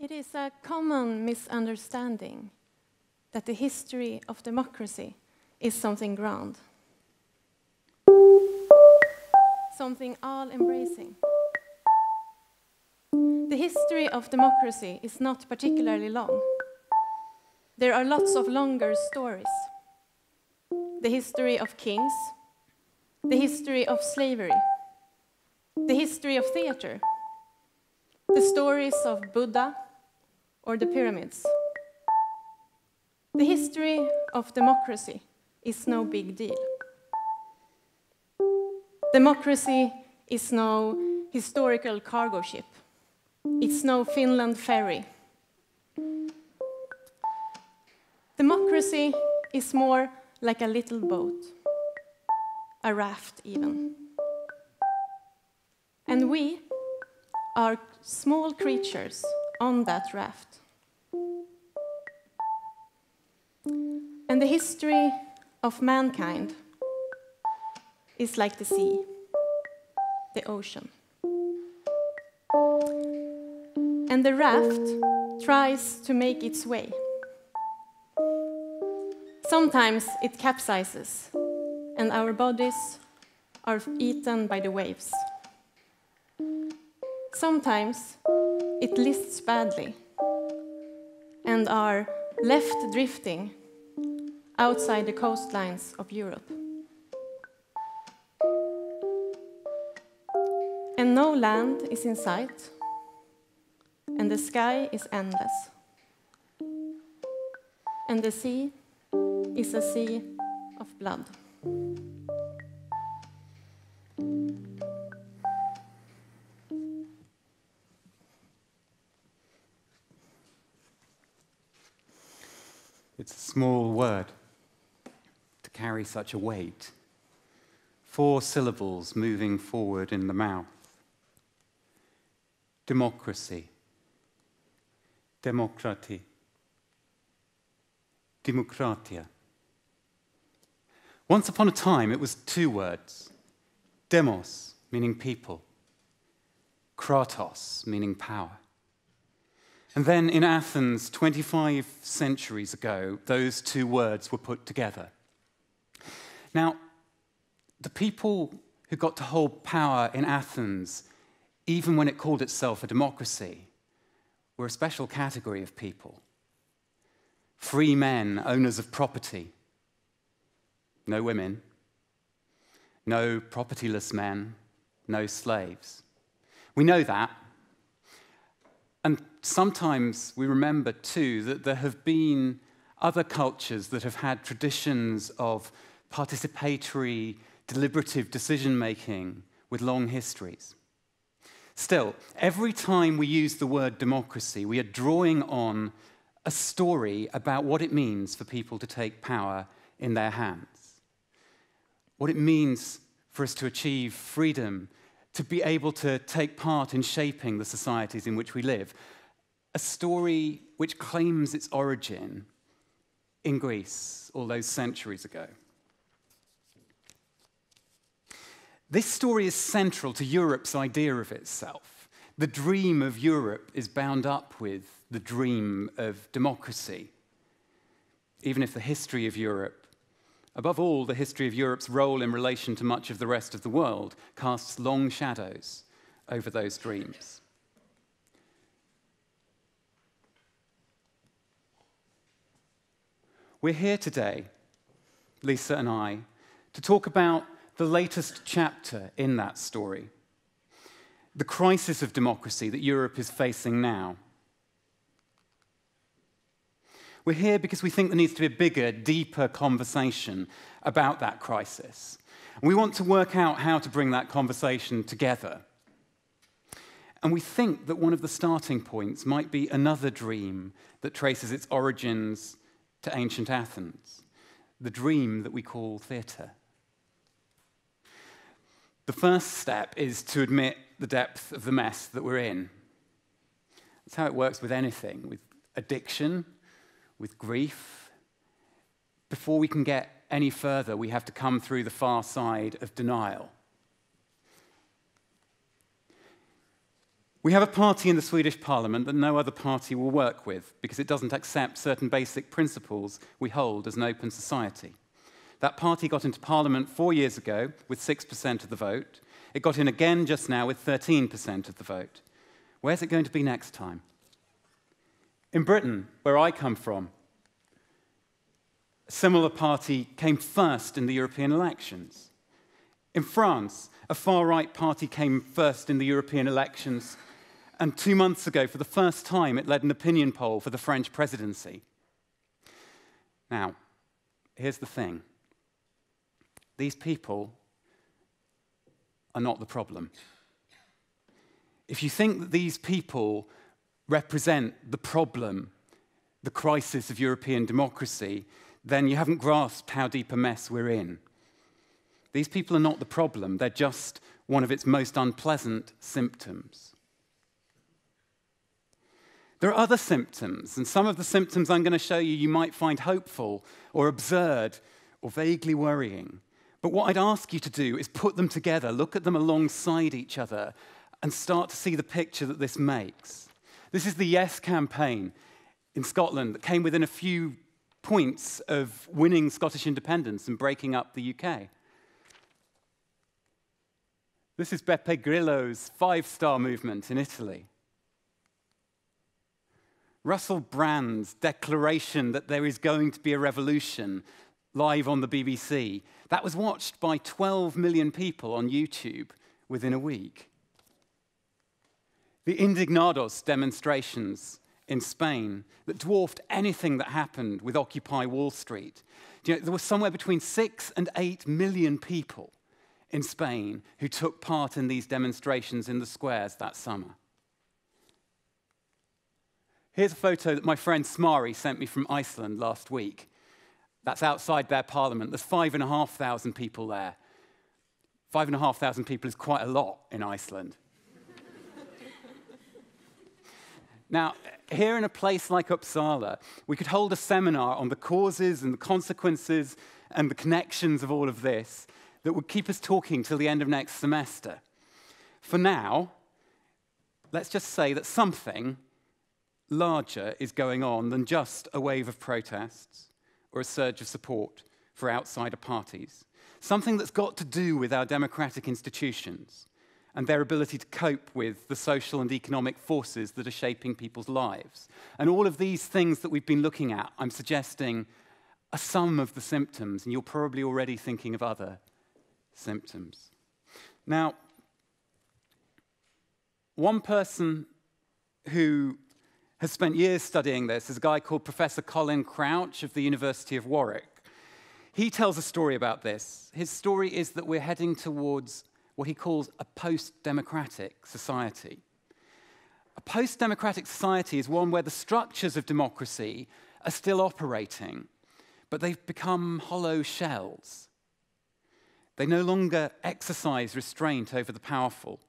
It is a common misunderstanding that the history of democracy is something grand, something all-embracing. The history of democracy is not particularly long. There are lots of longer stories. The history of kings, the history of slavery, the history of theater, the stories of Buddha or the pyramids. The history of democracy is no big deal. Democracy is no historical cargo ship. It's no Finland ferry. Democracy is more like a little boat, a raft even. And we are small creatures on that raft. And the history of mankind is like the sea, the ocean. And the raft tries to make its way. Sometimes it capsizes, and our bodies are eaten by the waves. Sometimes it lists badly, and are left drifting outside the coastlines of Europe. And no land is in sight, and the sky is endless. And the sea is a sea of blood. It's a small word to carry such a weight. 4 syllables moving forward in the mouth. Democracy. Demokrati. Demokratia. Once upon a time, it was 2 words. Demos, meaning people. Kratos, meaning power. And then in Athens, 25 centuries ago, those 2 words were put together. Now, the people who got to hold power in Athens, even when it called itself a democracy, were a special category of people. Free men, owners of property. No women. No propertyless men. No slaves. We know that. And sometimes we remember, too, that there have been other cultures that have had traditions of participatory, deliberative decision-making with long histories. Still, every time we use the word democracy, we are drawing on a story about what it means for people to take power in their hands. What it means for us to achieve freedom, to be able to take part in shaping the societies in which we live. A story which claims its origin in Greece all those centuries ago. This story is central to Europe's idea of itself. The dream of Europe is bound up with the dream of democracy. Even if the history of Europe, above all the history of Europe's role in relation to much of the rest of the world, casts long shadows over those dreams. We're here today, Lisa and I, to talk about the latest chapter in that story, the crisis of democracy that Europe is facing now. We're here because we think there needs to be a bigger, deeper conversation about that crisis. And we want to work out how to bring that conversation together. And we think that one of the starting points might be another dream that traces its origins to ancient Athens, the dream that we call theatre. The first step is to admit the depth of the mess that we're in. That's how it works with anything, with addiction, with grief. Before we can get any further, we have to come through the far side of denial. We have a party in the Swedish parliament that no other party will work with because it doesn't accept certain basic principles we hold as an open society. That party got into parliament 4 years ago with 6% of the vote. It got in again just now with 13% of the vote. Where's it going to be next time? In Britain, where I come from, a similar party came first in the European elections. In France, a far-right party came first in the European elections, and 2 months ago, for the first time, it led an opinion poll for the French presidency. Now, here's the thing. These people are not the problem. If you think that these people represent the problem, the crisis of European democracy, then you haven't grasped how deep a mess we're in. These people are not the problem, they're just one of its most unpleasant symptoms. There are other symptoms, and some of the symptoms I'm going to show you you might find hopeful or absurd or vaguely worrying. But what I'd ask you to do is put them together, look at them alongside each other, and start to see the picture that this makes. This is the Yes campaign in Scotland that came within a few points of winning Scottish independence and breaking up the UK. This is Beppe Grillo's 5-star movement in Italy. Russell Brand's declaration that there is going to be a revolution live on the BBC. That was watched by 12 million people on YouTube within a week. The Indignados demonstrations in Spain that dwarfed anything that happened with Occupy Wall Street. There were somewhere between 6 and 8 million people in Spain who took part in these demonstrations in the squares that summer. Here's a photo that my friend Smari sent me from Iceland last week. That's outside their parliament. There's 5,500 people there. 5,500 people is quite a lot in Iceland. Now, here in a place like Uppsala, we could hold a seminar on the causes and the consequences and the connections of all of this that would keep us talking till the end of next semester. For now, let's just say that something larger is going on than just a wave of protests or a surge of support for outsider parties. Something that's got to do with our democratic institutions and their ability to cope with the social and economic forces that are shaping people's lives. And all of these things that we've been looking at, I'm suggesting, are some of the symptoms, and you're probably already thinking of other symptoms. Now, one person who has spent years studying this is a guy called Professor Colin Crouch of the University of Warwick. He tells a story about this. His story is that we're heading towards what he calls a post-democratic society. A post-democratic society is one where the structures of democracy are still operating, but they've become hollow shells. They no longer exercise restraint over the powerful.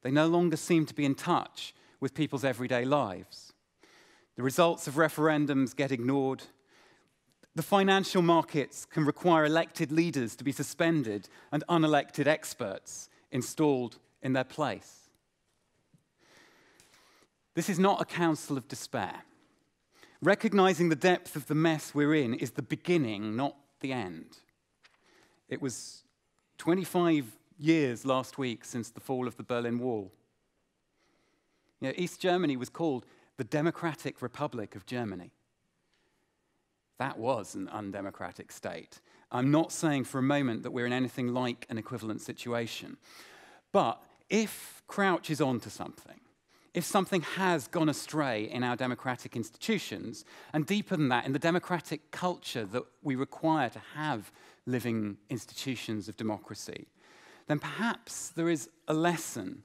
They no longer seem to be in touch with people's everyday lives. The results of referendums get ignored. The financial markets can require elected leaders to be suspended and unelected experts installed in their place. This is not a counsel of despair. Recognizing the depth of the mess we're in is the beginning, not the end. It was 25 years last week since the fall of the Berlin Wall. East Germany was called the Democratic Republic of Germany. That was an undemocratic state. I'm not saying for a moment that we're in anything like an equivalent situation. But if Crouch is onto something, if something has gone astray in our democratic institutions, and deeper than that, in the democratic culture that we require to have living institutions of democracy, then perhaps there is a lesson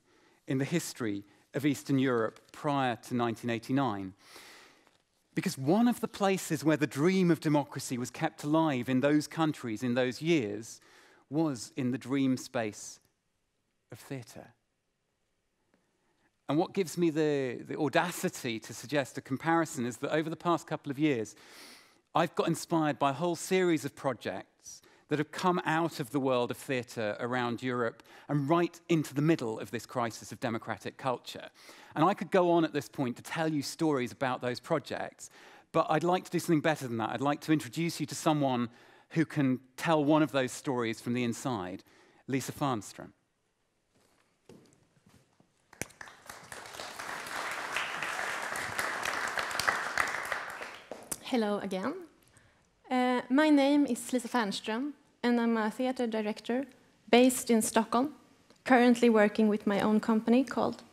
in the history of Eastern Europe prior to 1989. Because one of the places where the dream of democracy was kept alive in those countries in those years was in the dream space of theatre. And what gives me the audacity to suggest a comparison is that over the past couple of years, I've got inspired by a whole series of projects that have come out of the world of theatre around Europe and right into the middle of this crisis of democratic culture. And I could go on at this point to tell you stories about those projects, but I'd like to do something better than that. I'd like to introduce you to someone who can tell one of those stories from the inside, Lisa Farnström. Hello again. My name is Lisa Farnström, and I'm a theatre director based in Stockholm, currently working with my own company called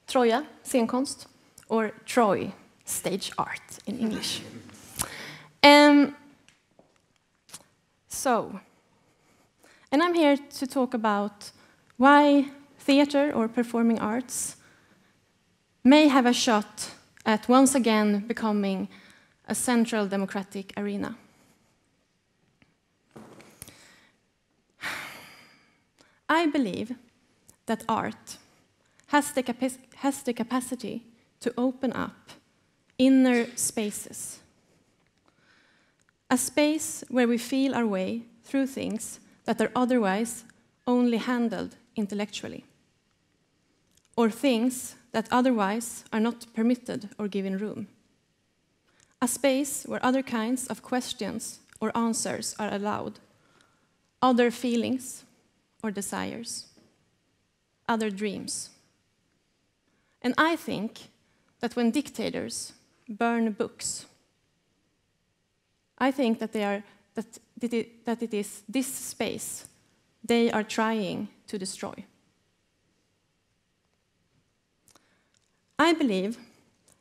Troja Scenkonst, or Troja Stage Art in English. And I'm here to talk about why theatre or performing arts may have a shot at once again becoming a central democratic arena. I believe that art has the capacity to open up inner spaces. A space where we feel our way through things that are otherwise only handled intellectually, or things that otherwise are not permitted or given room. A space where other kinds of questions or answers are allowed, other feelings or desires, other dreams. And I think that when dictators burn books, I think that it is this space they are trying to destroy. I believe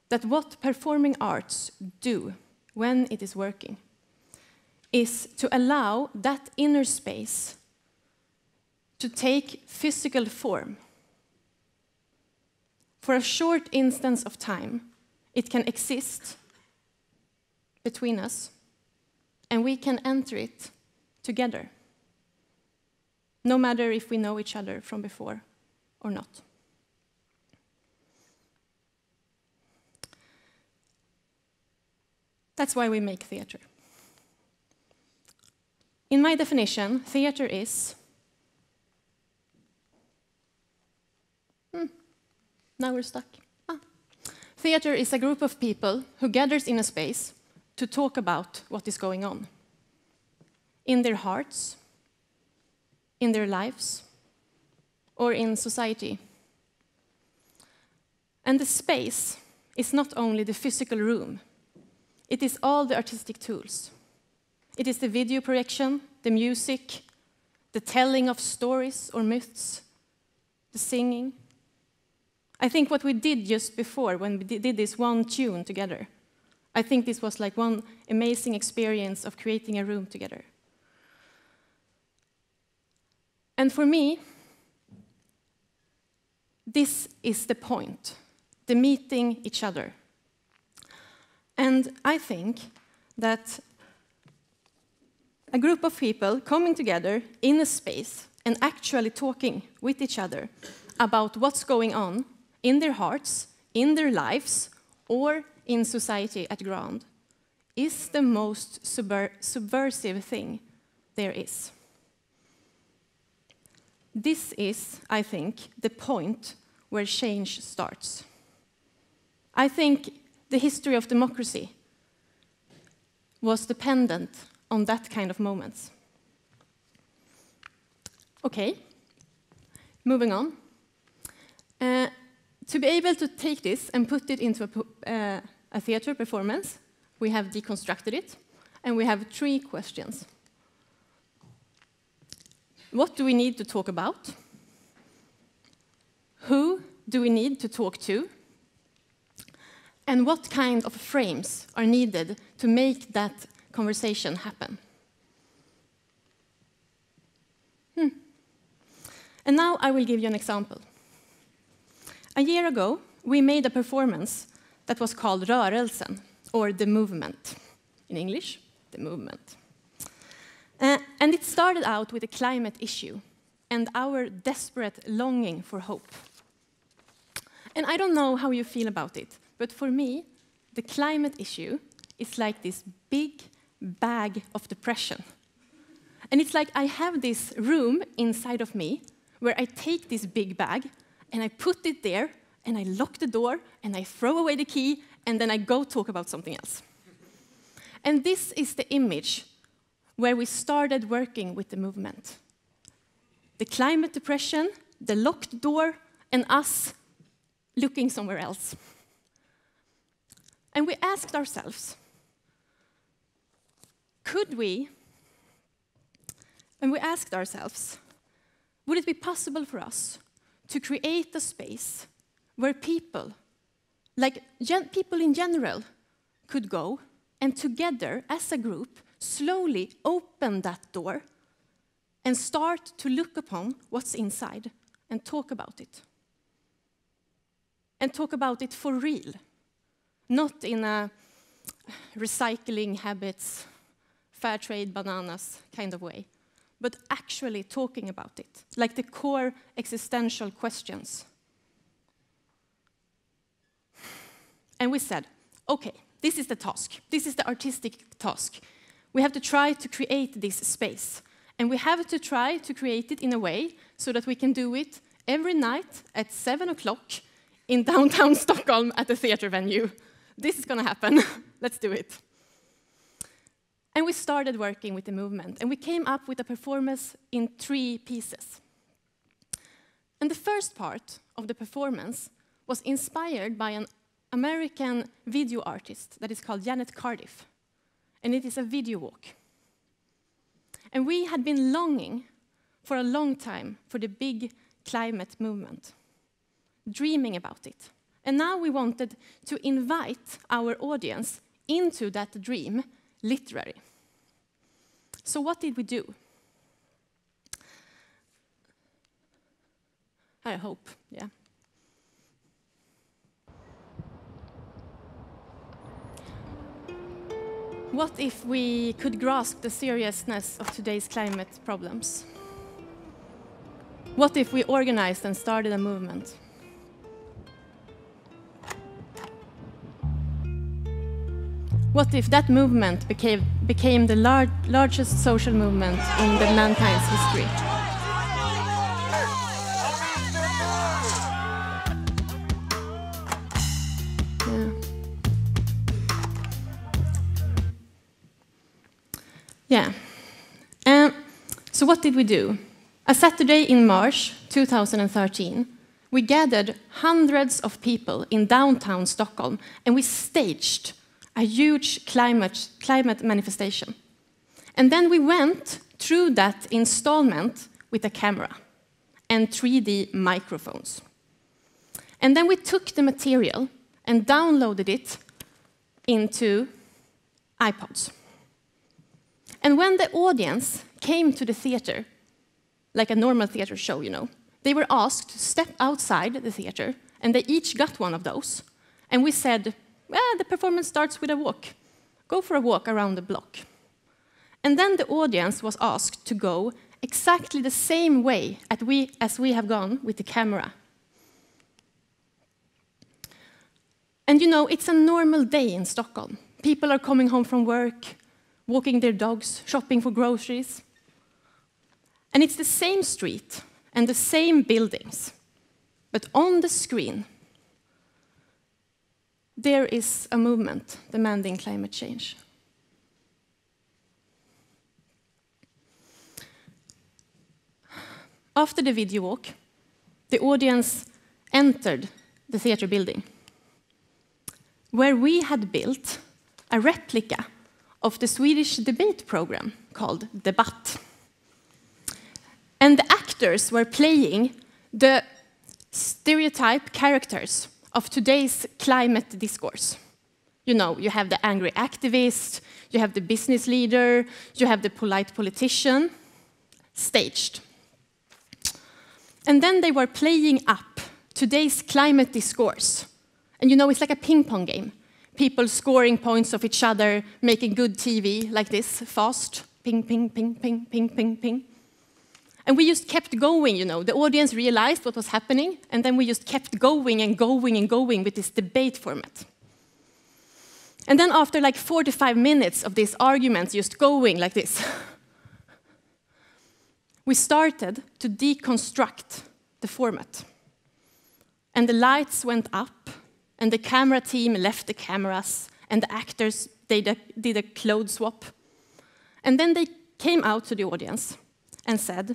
that what performing arts do when it is working is to allow that inner space to take physical form. For a short instance of time, it can exist between us, and we can enter it together, no matter if we know each other from before or not. That's why we make theatre. In my definition, theatre is... Now we're stuck. Theatre is a group of people who gathers in a space to talk about what is going on in their hearts, in their lives, or in society. And the space is not only the physical room, it is all the artistic tools. It is the video projection, the music, the telling of stories or myths, the singing. I think what we did just before, when we did this one tune together, I think this was like one amazing experience of creating a room together. And for me, this is the point, the meeting each other. And I think that a group of people coming together in a space and actually talking with each other about what's going on in their hearts, in their lives, or in society at ground is the most subversive thing there is. This is, I think, the point where change starts. I think the history of democracy was dependent on that kind of moments. Okay, moving on. To be able to take this and put it into a theater performance, we have deconstructed it, and we have 3 questions. What do we need to talk about? Who do we need to talk to? And what kind of frames are needed to make that conversation happen? And now I will give you an example. A year ago, we made a performance that was called Rörelsen, or the movement. In English, the movement. And it started out with a climate issue and our desperate longing for hope. And I don't know how you feel about it, but for me, the climate issue is like this big bag of depression. And it's like I have this room inside of me where I take this big bag and I put it there and I lock the door and I throw away the key and then I go talk about something else. And this is the image where we started working with the movement. The climate depression, the locked door, and us looking somewhere else. And we asked ourselves, would it be possible for us to create a space where people, like people in general, could go and together, as a group, slowly open that door and start to look upon what's inside and talk about it. And talk about it for real, not in a recycling habits, fair trade bananas kind of way, but actually talking about it, like the core existential questions. And we said, okay, this is the task. This is the artistic task. We have to try to create this space. And we have to try to create it in a way so that we can do it every night at 7 o'clock in downtown Stockholm at the theater venue. This is going to happen. Let's do it. And we started working with the movement. And we came up with a performance in 3 pieces. And the first part of the performance was inspired by an American video artist that is called Janet Cardiff. And it is a video walk. And we had been longing for a long time for the big climate movement, dreaming about it. And now we wanted to invite our audience into that dream, literally. So what did we do? I hope, yeah. What if we could grasp the seriousness of today's climate problems? What if we organized and started a movement? What if that movement became the largest social movement in the mankind's history? Yeah. So what did we do? A Saturday in March 2013, we gathered hundreds of people in downtown Stockholm, and we staged a huge climate manifestation. And then we went through that installment with a camera and 3D microphones. And then we took the material and downloaded it into iPods. And when the audience came to the theater, like a normal theater show, you know, they were asked to step outside the theater, and they each got one of those. And we said, well, the performance starts with a walk. Go for a walk around the block. And then the audience was asked to go exactly the same way as we have gone with the camera. And you know, it's a normal day in Stockholm. People are coming home from work, walking their dogs, shopping for groceries. And it's the same street and the same buildings. But on the screen, there is a movement demanding climate change. After the video walk, the audience entered the theater building, where we had built a replica of the Swedish debate program called Debatt. And the actors were playing the stereotype characters of today's climate discourse. You know, you have the angry activist, you have the business leader, you have the polite politician, staged. And then they were playing up today's climate discourse. And you know, it's like a ping pong game. People scoring points of each other, making good TV like this, fast, ping, ping, ping, ping, ping, ping, ping. And we just kept going, you know. The audience realized what was happening, and then we just kept going and going and going with this debate format. And then after like 45 minutes of these arguments just going like this, we started to deconstruct the format. And the lights went up, and the camera team left the cameras, and the actors did a clothes swap. And then they came out to the audience and said,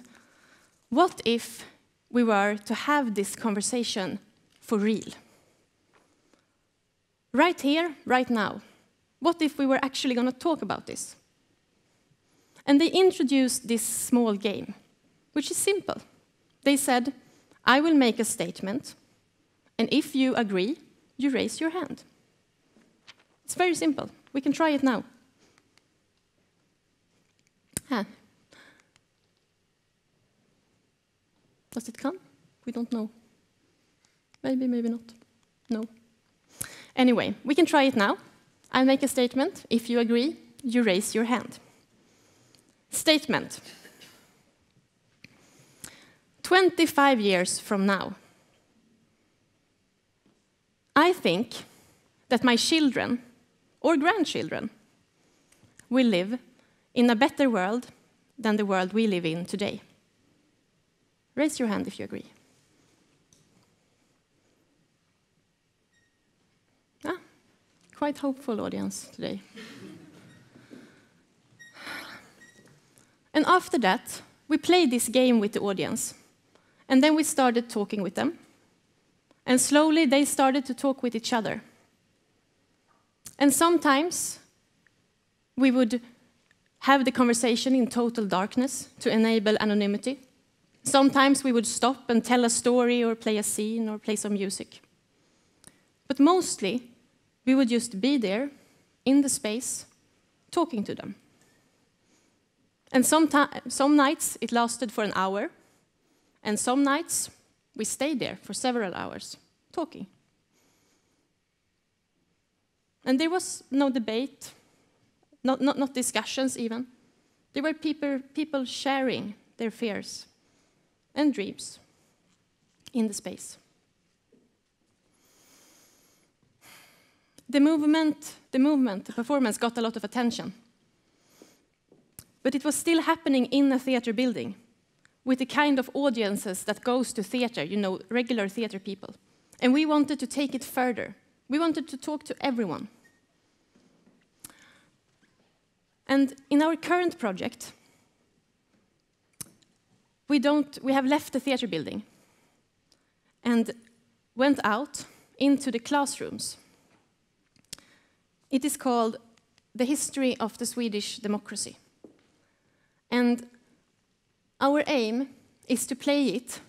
what if we were to have this conversation for real? Right here, right now. What if we were actually going to talk about this? And they introduced this small game, which is simple. They said, I will make a statement, and if you agree, you raise your hand. It's very simple. We can try it now. Does it come? We don't know. Maybe, maybe not. No. Anyway, we can try it now. I'll make a statement. If you agree, you raise your hand. Statement. 25 years from now, I think that my children or grandchildren will live in a better world than the world we live in today. Raise your hand if you agree. Quite hopeful audience today. And after that, we played this game with the audience. And then we started talking with them. And slowly they started to talk with each other. And sometimes we would have the conversation in total darkness to enable anonymity. Sometimes we would stop and tell a story or play a scene or play some music. But mostly, we would just be there in the space, talking to them. And some nights it lasted for an hour, and some nights we stayed there for several hours, talking. And there was no debate, not discussions even. There were people sharing their fears and dreams in the space. The performance got a lot of attention. But it was still happening in a theater building with the kind of audiences that goes to theater, you know, regular theater people. And we wanted to take it further. We wanted to talk to everyone. And in our current project, we have left the theater building and went out into the classrooms. It is called The History of the Swedish Democracy. And our aim is to play it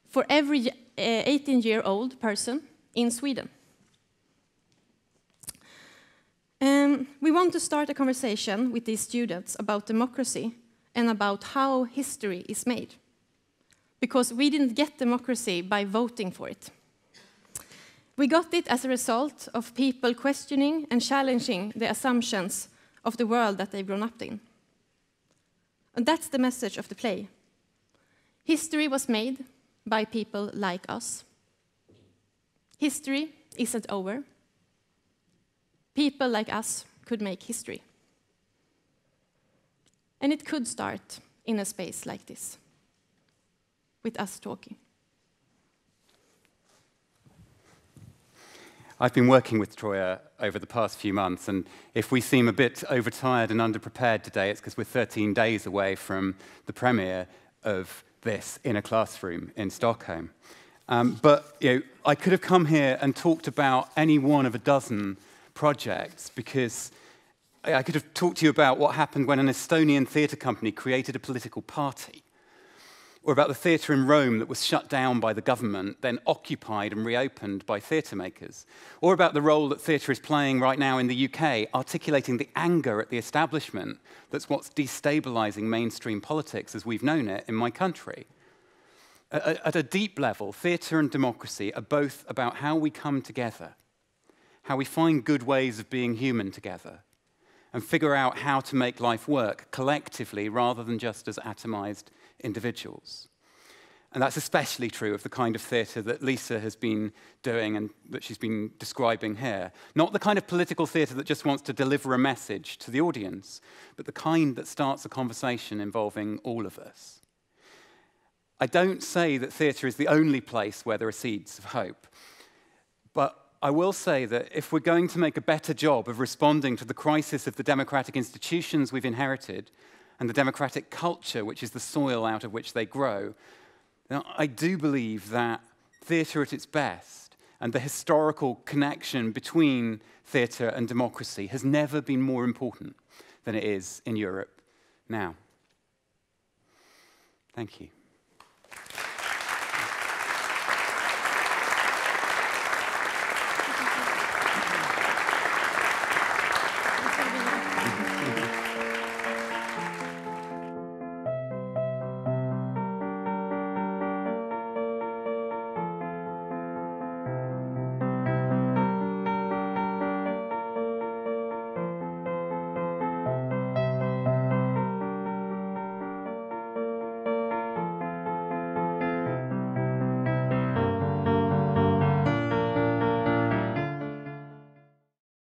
for every 18-year-old person in Sweden. We want to start a conversation with these students about democracy and about how history is made. Because we didn't get democracy by voting for it. We got it as a result of people questioning and challenging the assumptions of the world that they've grown up in. And that's the message of the play. History was made by people like us. History isn't over. People like us could make history. And it could start in a space like this, with us talking. I've been working with Troja over the past few months, and if we seem a bit overtired and underprepared today, it's because we're 13 days away from the premiere of this in a classroom in Stockholm. But I could have come here and talked about any one of a dozen projects, because I could have talked to you about what happened when an Estonian theatre company created a political party, or about the theatre in Rome that was shut down by the government, then occupied and reopened by theatre makers, or about the role that theatre is playing right now in the UK, articulating the anger at the establishment that's what's destabilising mainstream politics as we've known it in my country. At a deep level, theatre and democracy are both about how we come together, how we find good ways of being human together, and figure out how to make life work collectively rather than just as atomised individuals. And that's especially true of the kind of theatre that Lisa has been doing and that she's been describing here. Not the kind of political theatre that just wants to deliver a message to the audience, but the kind that starts a conversation involving all of us. I don't say that theatre is the only place where there are seeds of hope, but I will say that if we're going to make a better job of responding to the crisis of the democratic institutions we've inherited and the democratic culture, which is the soil out of which they grow, then I do believe that theatre at its best and the historical connection between theatre and democracy has never been more important than it is in Europe now. Thank you.